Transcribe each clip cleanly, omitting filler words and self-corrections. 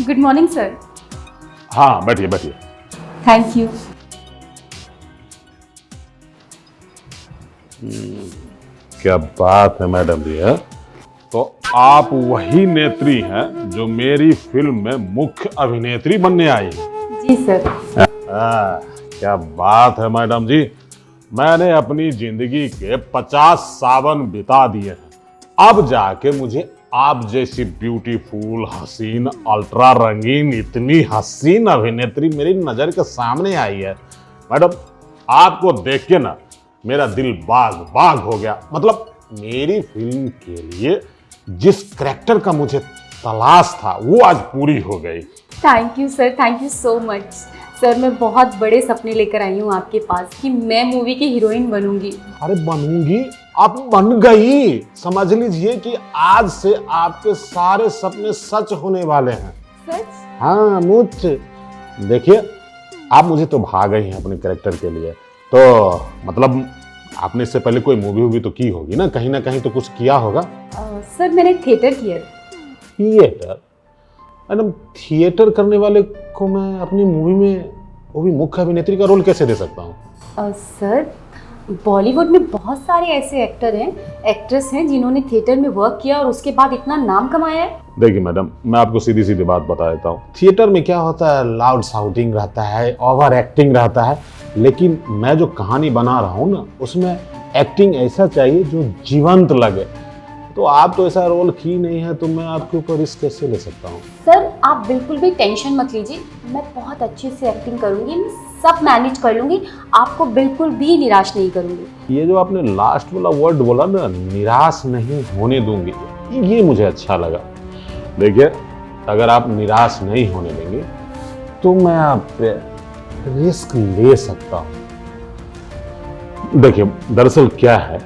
Good morning sir. हाँ बैठिए बैठिए। Thank you. क्या बात है मैडम जी है। तो आप वही नेत्री हैं जो मेरी फिल्म में मुख्य अभिनेत्री बनने आई हैं। जी सर। क्या बात है मैडम जी। मैंने अपनी जिंदगी के 50 सावन बिता दिए हैं, अब जाके मुझे आप जैसी ब्यूटीफुल हसीन अल्ट्रा रंगीन इतनी हसीन अभिनेत्री मेरी नजर के सामने आई है। मैडम आपको देख के ना मेरा दिल बाग बाग हो गया। मतलब मेरी फिल्म के लिए जिस करैक्टर का मुझे तलाश था वो आज पूरी हो गई। Thank you sir, thank you so much sir. मैं बहुत बड़े सपने लेकर आई हूँ आपके पास कि मैं मूवी की हीरोइन बनूंगी। अरे बनूंगी, आप बन गई। समझ लीजिए कि आज से आपके सारे सपने सच होने वाले हैं। सच? हाँ मुझ देखिए, आप मुझे तो भा गई हैं अपने कैरेक्टर के लिए। तो मतलब आपने इससे पहले कोई मूवी तो की होगी ना कहीं तो कुछ किया होगा। सर मैंने थिएटर किया। थिएटर? मैडम थिएटर करने वाले को मैं अपनी मूवी में वो भी मुख्य अभिनेत्री का रोल कैसे दे सकता हूँ? सर बॉलीवुड में बहुत सारे ऐसे एक्टर हैं, एक्ट्रेस हैं जिन्होंने थिएटर में वर्क किया और उसके बाद इतना नाम कमाया है। देखिए मैडम, मैं आपको सीधी सीधी बात बता देता हूँ। थिएटर में क्या होता है, लाउड शाउटिंग रहता है, ओवर एक्टिंग रहता है, लेकिन मैं जो कहानी बना रहा हूँ ना उसमें एक्टिंग ऐसा चाहिए जो जीवंत लगे। तो आप तो ऐसा रोल की नहीं है, तो मैं आपके ऊपर रिस्क कैसे ले सकता हूँ? सर आप बिल्कुल भी टेंशन मत लीजिए, मैं बहुत अच्छे से एक्टिंग करूंगी, मैं सब मैनेज कर लूंगी, आपको बिल्कुल भी निराश नहीं करूंगी। ये जो आपने लास्ट वाला वर्ड बोला ना, निराश नहीं होने दूंगी, ये मुझे अच्छा लगा। देखिए अगर आप निराश नहीं होने देंगे तो मैं आप पे रिस्क ले सकता हूँ। देखिए दरअसल क्या है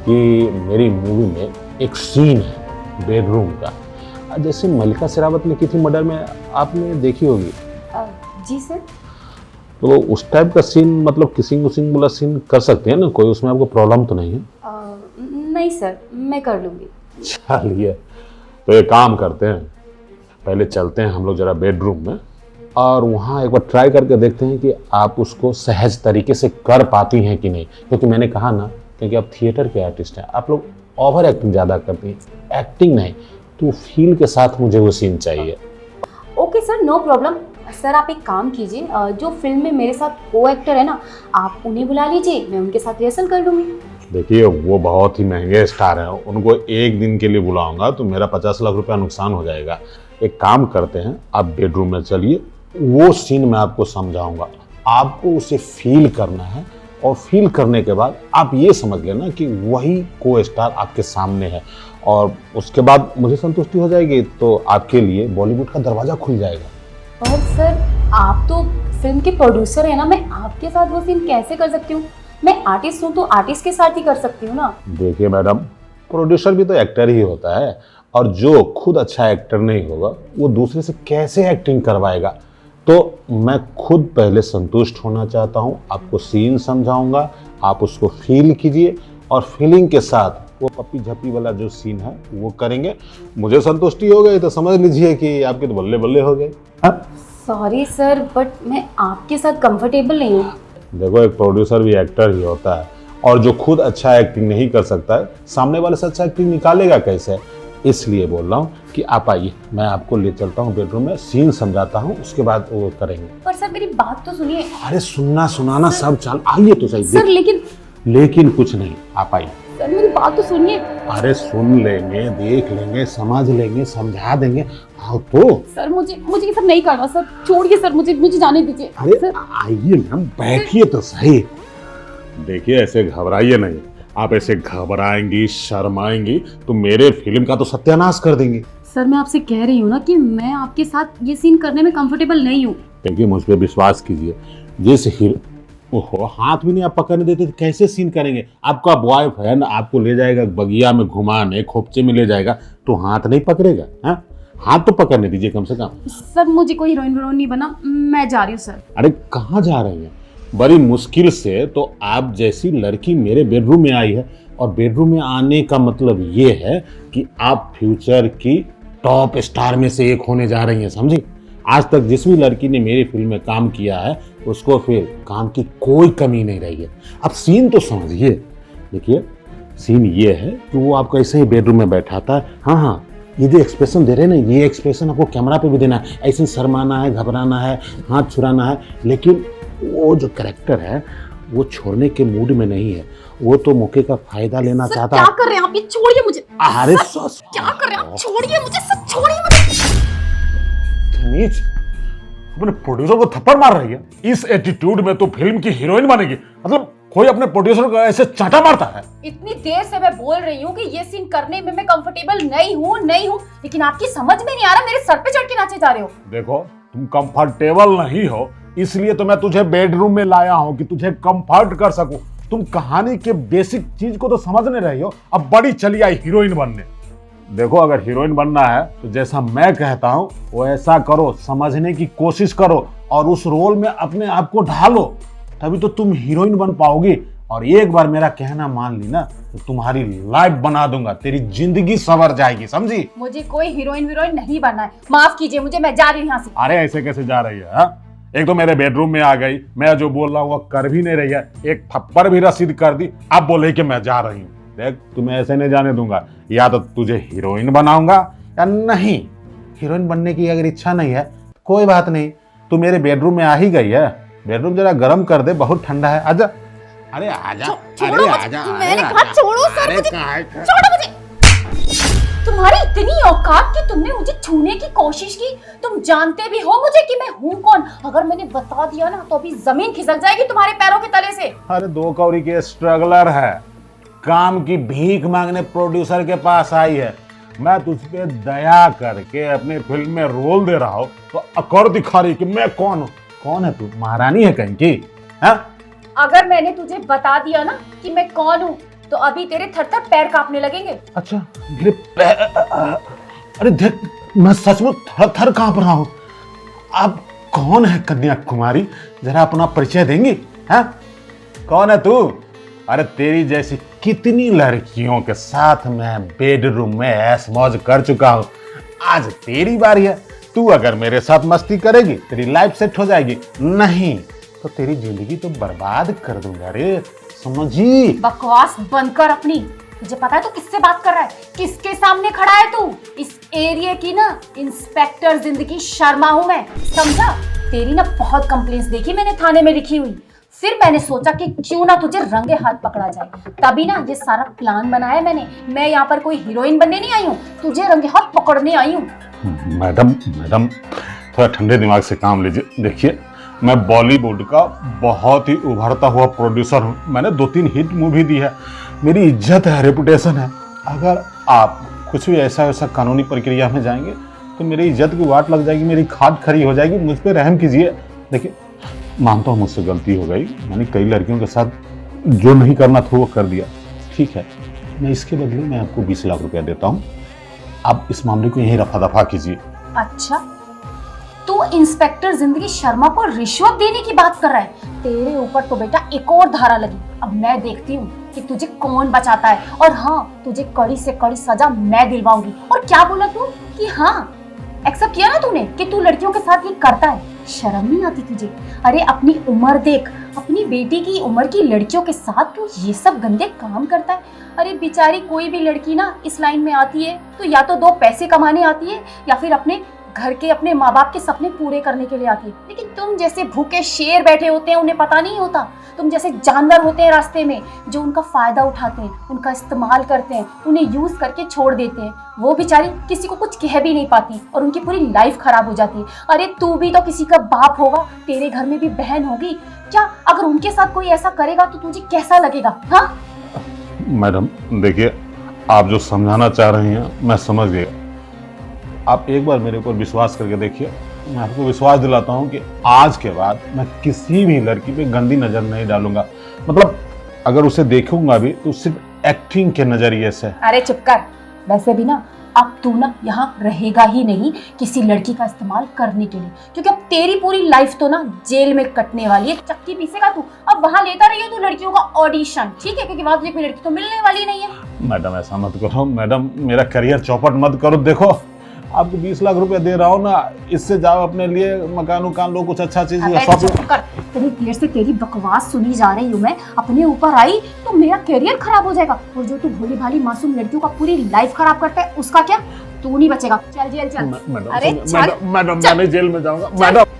कि मेरी मूवी में एक सीन है बेडरूम का, जैसे मल्लिका शेरावत ने की थी मर्डर में, आपने देखी होगी। जी सर। तो उस टाइप का सीन, मतलब किसिंग उसिंग वाला सीन कर सकते हैं ना कोई, उसमें आपको प्रॉब्लम तो नहीं है? नहीं सर, मैं कर लूंगी। चलिए तो एक काम करते हैं, पहले चलते हैं हम लोग जरा बेडरूम में और वहाँ एक बार ट्राई करके देखते हैं कि आप उसको सहज तरीके से कर पाती हैं कि नहीं। क्योंकि मैंने कहा ना, क्योंकि आप थिएटर के आर्टिस्ट हैं, आप लोग ओवर एक्टिंग ज़्यादा करती हैं, एक्टिंग नहीं, तो फील के साथ मुझे वो सीन चाहिए। Okay sir, no problem. Sir आप एक काम कीजिए, जो फिल्म में मेरे साथ को एक्टर है ना, आप उन्हें बुला लीजिए, मैं उनके साथ रिहर्सल कर लूँगी। देखिए वो बहुत ही महंगे स्टार हैं, उनको एक दिन के लिए बुलाऊंगा तो मेरा 50 लाख रुपया नुकसान हो जाएगा। एक काम करते हैं, आप बेडरूम में चलिए, वो सीन मैं आपको समझाऊंगा, आपको उसे फील करना है और फील करने के बाद आप ये समझ लेना कि वही को स्टार आपके सामने है, और उसके बाद मुझे संतुष्टि हो जाएगी तो आपके लिए बॉलीवुड का दरवाजा खुल जाएगा। और सर आप तो फिल्म के प्रोड्यूसर हैं ना, मैं आपके साथ वो सीन कैसे कर सकती हूँ? मैं आर्टिस्ट हूँ तो आर्टिस्ट के साथ ही कर सकती हूँ ना। देखिए मैडम, प्रोड्यूसर भी तो एक्टर ही होता है, और जो खुद अच्छा एक्टर नहीं होगा वो दूसरे से कैसे एक्टिंग करवाएगा। तो मैं खुद पहले संतुष्ट होना चाहता हूँ, आपको सीन समझाऊंगा, आप उसको फील कीजिए और फीलिंग के साथ वो पप्पी झप्पी वाला जो सीन है वो करेंगे। मुझे संतुष्टि हो गई तो समझ लीजिए कि आपके तो बल्ले बल्ले हो गए। सॉरी सर, बट मैं आपके साथ कंफर्टेबल नहीं हूँ। देखो एक प्रोड्यूसर भी एक्टर ही होता है, और जो खुद अच्छा एक्टिंग नहीं कर सकता है सामने वाले से अच्छा एक्टिंग निकालेगा कैसे? इसलिए बोल रहा हूँ कि आप आइए, मैं आपको ले चलता हूँ बेडरूम में, सीन समझाता हूँ, उसके बाद वो करेंगे। पर सर मेरी बात तो सुनिए। अरे सुनना सुनाना सब चल, आइए तो सही। सर लेकिन कुछ नहीं, आप आइए। सर मेरी बात तो सुनिए। अरे सुन लेंगे, देख लेंगे, समझ लेंगे, समझा देंगे, आओ तो। सर मुझे ये सब नहीं करना सर, छोड़िए सर, मुझे जाने दीजिए। अरे आइए ना, बैठिए तो सही। देखिए ऐसे घबराइए नहीं, आप ऐसे घबराएंगी शर्माएंगी तो मेरे फिल्म का तो सत्यानाश कर देंगी। सर मैं आपसे कह रही हूँ ना कि मैं आपके साथ ये सीन करने में कंफर्टेबल नहीं हूँ। देखिए मुझ पर विश्वास कीजिए, जिस ओहो हाथ भी नहीं आप पकड़ने देते तो कैसे सीन करेंगे? आपका बॉयफ्रेंड आपको ले जाएगा बगिया में घुमाने, खोपचे में ले जाएगा, तो हाथ नहीं पकड़ेगा? हाँ हाथ तो पकड़ने दीजिए कम से कम। सर मुझे कोई हीरोइन नहीं बना, मैं जा रही हूँ सर। अरे कहाँ जा रहे हैं? बड़ी मुश्किल से तो आप जैसी लड़की मेरे बेडरूम में आई है, और बेडरूम में आने का मतलब ये है कि आप फ्यूचर की टॉप स्टार में से एक होने जा रही हैं, समझी? आज तक जिस भी लड़की ने मेरी फिल्म में काम किया है उसको फिर काम की कोई कमी नहीं रही है। अब सीन तो समझिए, देखिए सीन ये है कि वो आपको ऐसे ही बेडरूम में बैठाता है। हाँ, ये जो एक्सप्रेशन दे रहे हैं ना, ये एक्सप्रेशन आपको कैमरा पे भी देना है। ऐसे शर्माना है, घबराना है, हाथ छुड़ाना है, लेकिन वो जो कैरेक्टर है वो छोड़ने के मूड में नहीं है। वो तो मौके का फायदा लेना चाहता है। क्या कर रहे हैं आप? ये छोड़िए मुझे। अरे क्या कर रहे हैं आप? छोड़िए मुझे, सब छोड़िए मुझे। नीच अपने प्रोड्यूसर को थप्पड़ मार रही है। इस एटीट्यूड में तो फिल्म की हीरोइन बनेगी। मतलब कोई अपने प्रोड्यूसर को ऐसे चांटा मारता है? इतनी देर से मैं बोल रही हूँ कि ये सीन करने में मैं कंफर्टेबल नहीं हूँ, लेकिन आपकी समझ में नहीं आ रहा। मेरे सर पे चढ़ के नाचे जा रहे हो। देखो तुम कंफर्टेबल नहीं हो, इसलिए तो मैं तुझे बेडरूम में लाया हूँ कि तुझे कंफर्ट कर सकूं। तुम कहानी के बेसिक चीज को तो समझ नहीं रही हो, अब बड़ी चली आई हीरोइन बनने। देखो अगर हीरोइन बनना है तो जैसा मैं कहता हूँ वो ऐसा करो, समझने की कोशिश करो और उस रोल में अपने आप को ढालो, तभी तो तुम हीरोइन बन पाओगी। और एक बार मेरा कहना मान ली ना तो तुम्हारी लाइफ बना दूंगा, तेरी जिंदगी संवर जाएगी, समझी? मुझे कोई हीरोइन नहीं बनना है, माफ कीजिए मुझे, मैं जा रही हूँ यहाँ से। अरे ऐसे कैसे जा रही है हा? एक तो मेरे बेडरूम में आ गई, मैं जो बोल रहा हूँ वो कर भी नहीं रही है, एक थप्पड़ भी रसीद कर दी, अब बोले कि मैं जा रही हूँ। देख तुम्हें ऐसे नहीं जाने दूंगा, या तो तुझे हीरोइन बनाऊंगा या नहीं। हीरोइन बनने की अगर इच्छा नहीं है कोई बात नहीं, तू मेरे बेडरूम में आ ही गई है, बेडरूम जरा गर्म कर दे, बहुत ठंडा है, आजा। अरे आजा, अरे आजा, मैंने कहा छोड़ो सर मुझे, छोड़ो मुझे। तुम्हारी इतनी औकात कि तुमने मुझे छूने की कोशिश की। तुम जानते भी हो मुझे कि मैं हूँ कौन। अगर मैंने बता दिया ना तो अभी जमीन खिसक जाएगी तुम्हारे पैरों के तले से। अरे दो कौड़ी के स्ट्रगलर है, काम की भीख मांगने प्रोड्यूसर के पास आई है। मैं तुझ पे दया करके अपनी फिल्म में रोल दे रहा हूँ तो अकड़ दिखा रही कि मैं कौन हूँ। कौन है तू? महारानी है कहीं की? अगर मैंने तुझे बता दिया ना कि मैं कौन हूँ तो अभी तेरे थर-थर पैर कांपने लगेंगे। अच्छा मेरे पैर? अरे देख मैं सच में थर थर कांप रहा हूँ। अब कौन है कन्याकुमारी? जरा अपना परिचय देंगी? कौन है तू? अरे तेरी जैसी कितनी लड़कियों के साथ मैं बेडरूम में ऐश मौज कर चुका हूँ, आज तेरी बारी है। तू अगर मेरे साथ मस्ती करेगी तेरी लाइफ सेट हो जाएगी, नहीं तो तेरी जिंदगी तो बर्बाद कर दूंगा रे, समझी? बकवास बंद कर अपनी। मुझे पता है तू किससे बात कर रहा है, किसके सामने खड़ा है तू। इस एरिया की ना इंस्पेक्टर जिंदगी शर्मा हूँ मैं, समझा? तेरी ना बहुत कंप्लेंट्स देखी मैंने थाने में लिखी हुई, फिर मैंने सोचा कि क्यों ना तुझे रंगे हाथ पकड़ा जाए, तभी ना ये सारा प्लान बनाया मैंने। मैं यहाँ पर कोई हीरोइन बनने नहीं आई हूँ, तुझे रंगे हाथ पकड़ने आई हूँ। मैडम थोड़ा ठंडे दिमाग से काम लीजिए। देखिए मैं बॉलीवुड का बहुत ही उभरता हुआ प्रोड्यूसर हूँ, मैंने 2-3 हिट मूवी दी है, मेरी इज्जत है, रेपुटेशन है। अगर आप कुछ भी ऐसा कानूनी प्रक्रिया में जाएंगे तो मेरी इज्जत की वाट लग जाएगी, मेरी खाद खरी हो जाएगी। मुझ पर रहम कीजिए। देखिए मानता हूँ मुझसे गलती हो गई, मैंने कई लड़कियों के साथ जो नहीं करना था वो कर दिया, ठीक है। मैं इसके बदले मैं आपको 20 लाख रुपया देता हूँ, आप इस मामले को यहीं रफा दफा कीजिए। अच्छा तू इंस्पेक्टर जिंदगी शर्मा को रिश्वत देने की बात कर रहा है? तेरे ऊपर तो बेटा एक और धारा लगी। अब मैं देखती हूँ कि तुझे कौन बचाता है, और हाँ तुझे कड़ी से कड़ी सजा मैं दिलवाऊंगी। और क्या बोला तू कि हाँ एक्सेप्ट किया ना तूने कि तू लड़कियों के साथ ये करता है? शर्म नहीं आती तुझे? अरे अपनी उम्र देख, अपनी बेटी की उम्र की लड़कियों के साथ तू ये सब गंदे काम करता है। अरे बेचारी कोई भी लड़की ना इस लाइन में आती है तो या तो 2 पैसे कमाने आती है या फिर अपने घर के अपने माँ बाप के सपने पूरे करने के लिए आती है। लेकिन तुम जैसे भूखे शेर बैठे होते हैं, उन्हें पता नहीं होता। तुम जैसे जानवर होते हैं रास्ते में जो उनका फायदा उठाते हैं, उनका इस्तेमाल करते हैं, उन्हें यूज करके छोड़ देते हैं। वो बेचारी किसी को कुछ कह भी नहीं पाती और उनकी पूरी लाइफ खराब हो जाती है। अरे तू भी तो किसी का बाप होगा, तेरे घर में भी बहन होगी, क्या अगर उनके साथ कोई ऐसा करेगा तो तुझे कैसा लगेगा? हाँ मैडम देखिए, आप जो समझाना चाह रही हैं मैं समझ गया। आप एक बार मेरे ऊपर विश्वास करके देखिए, मैं आपको विश्वास दिलाता हूँ कि आज के बाद मैं किसी भी लड़की पे गंदी नजर नहीं डालूंगा। मतलब अगर उसे देखूंगा भी तो सिर्फ एक्टिंग के नजरिए से। अरे चुप कर। वैसे भी ना अब तू ना यहाँ रहेगा ही नहीं किसी लड़की का इस्तेमाल करने के लिए, क्योंकि अब तेरी पूरी लाइफ तो ना जेल में कटने वाली है। चक्की पीसेगा तू, अब वहाँ लेता रहिए तू लड़कियों का ऑडिशन, ठीक है? क्योंकि वहाँ तुझे कोई लड़की तो मिलने वाली नहीं है। मैडम ऐसा मत करो, मैडम मेरा करियर चौपट मत करो। देखो आपको 20 लाख रुपए दे रहा हूँ ना, इससे जाओ अपने लिए मकान उकान लो, कुछ अच्छा चीज अबे शॉपिंग। चुप कर, इतनी देर से तेरी बकवास सुनी जा रही हूँ मैं, अपने ऊपर आई तो मेरा करियर खराब हो जाएगा, और जो तू भोली भाली मासूम लड़कियों का पूरी लाइफ खराब करता है उसका क्या, तू नहीं बचेगा। चल जेल चल। मैडम अरे मैडम मैडम, मैं नहीं जेल में जाऊंगा मैडम।